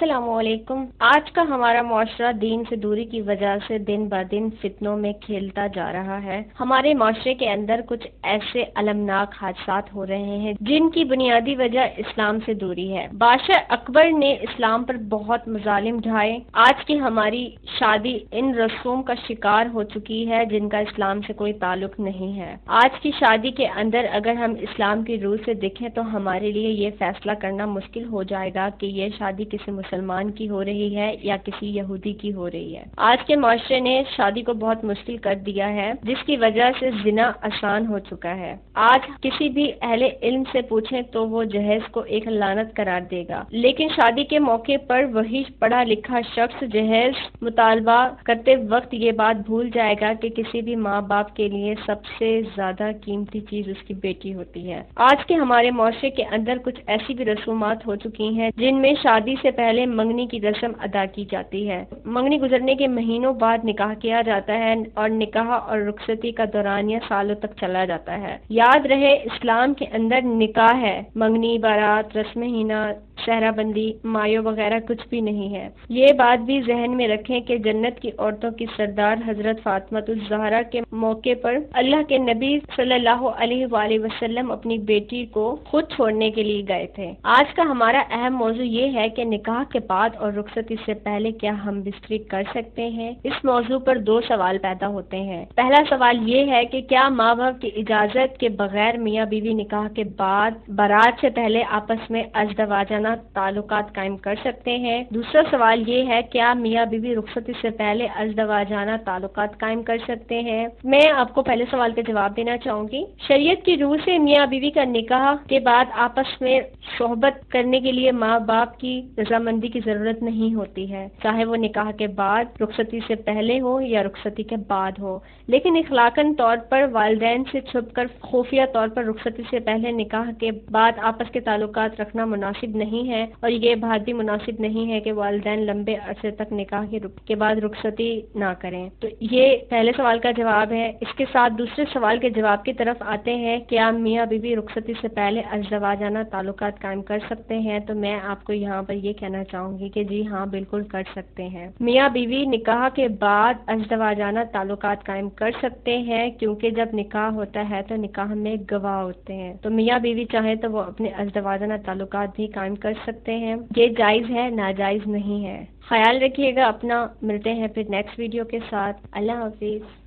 السلام علیکم۔ آج کا ہمارا معاشرہ دین سے دوری کی وجہ سے دن بہ دن فتنوں میں کھیلتا جا رہا ہے۔ ہمارے معاشرے کے اندر کچھ ایسے المناک حادثات ہو رہے ہیں جن کی بنیادی وجہ اسلام سے دوری ہے۔ بادشاہ اکبر نے اسلام پر بہت مظالم ڈھائے۔ آج کی ہماری شادی ان رسوم کا شکار ہو چکی ہے جن کا اسلام سے کوئی تعلق نہیں ہے۔ آج کی شادی کے اندر اگر ہم اسلام کی روح سے دیکھیں تو ہمارے لیے یہ فیصلہ کرنا مشکل ہو جائے گا کہ یہ شادی کسی مسلمان کی ہو رہی ہے یا کسی یہودی کی ہو رہی ہے۔ آج کے معاشرے نے شادی کو بہت مشکل کر دیا ہے جس کی وجہ سے زنا آسان ہو چکا ہے۔ آج کسی بھی اہل علم سے پوچھیں تو وہ جہیز کو ایک لعنت قرار دے گا، لیکن شادی کے موقع پر وہی پڑھا لکھا شخص جہیز مطالبہ کرتے وقت یہ بات بھول جائے گا کہ کسی بھی ماں باپ کے لیے سب سے زیادہ قیمتی چیز اس کی بیٹی ہوتی ہے۔ آج کے ہمارے معاشرے کے اندر کچھ ایسی بھی رسومات ہو چکی ہیں جن میں شادی سے پہلے منگنی کی رسم ادا کی جاتی ہے۔ منگنی گزرنے کے مہینوں بعد نکاح کیا جاتا ہے اور نکاح اور رخصتی کا دورانیہ سالوں تک چلا جاتا ہے۔ یاد رہے اسلام کے اندر نکاح ہے، منگنی، بارات، رسم حنا، صحرا بندی، مایو وغیرہ کچھ بھی نہیں ہے۔ یہ بات بھی ذہن میں رکھیں کہ جنت کی عورتوں کی سردار حضرت فاطمہ الزہرا کے موقع پر اللہ کے نبی صلی اللہ علیہ وآلہ وسلم اپنی بیٹی کو خود چھوڑنے کے لیے گئے تھے۔ آج کا ہمارا اہم موضوع یہ ہے کہ نکاح کے بعد اور رخصتی سے پہلے کیا ہم بستری کر سکتے ہیں؟ اس موضوع پر دو سوال پیدا ہوتے ہیں۔ پہلا سوال یہ ہے کہ کیا ماں باپ کی اجازت کے بغیر میاں بیوی نکاح کے بعد بارات سے پہلے آپس میں ازدواجانہ تعلقات قائم کر سکتے ہیں؟ دوسرا سوال یہ ہے کیا میاں بیوی رخصتی سے پہلے ازدواجانہ تعلقات قائم کر سکتے ہیں؟ میں آپ کو پہلے سوال کا جواب دینا چاہوں گی۔ شریعت کی روح سے میاں بیوی کا نکاح کے بعد آپس میں صحبت کرنے کے لیے ماں باپ کی رضامندی کی ضرورت نہیں ہوتی ہے، چاہے وہ نکاح کے بعد رخصتی سے پہلے ہو یا رخصتی کے بعد ہو، لیکن اخلاقاً طور پر والدین سے چھپ کر خفیہ طور پر رخصتی سے پہلے نکاح کے بعد آپس کے تعلقات رکھنا مناسب نہیں ہے، اور یہ بات بھی مناسب نہیں ہے کہ والدین لمبے عرصے تک نکاح کے بعد رخصتی نہ کریں۔ تو یہ پہلے سوال کا جواب ہے۔ اس کے ساتھ دوسرے سوال کے جواب کی طرف آتے ہیں، کیا میاں بیوی رخصتی سے پہلے ازدواجانہ تعلقات قائم کر سکتے ہیں؟ تو میں آپ کو یہاں پر یہ کہنا چاہوں گی کہ جی ہاں، بالکل کر سکتے ہیں۔ میاں بیوی نکاح کے بعد ازدواجانہ تعلقات قائم کر سکتے ہیں، کیونکہ جب نکاح ہوتا ہے تو نکاح میں گواہ ہوتے ہیں، تو میاں بیوی چاہیں تو وہ اپنے ازدواجانہ تعلقات بھی قائم کر سکتے ہیں۔ یہ جائز ہے، ناجائز نہیں ہے۔ خیال رکھیے گا اپنا، ملتے ہیں پھر نیکسٹ ویڈیو کے ساتھ۔ اللہ حافظ۔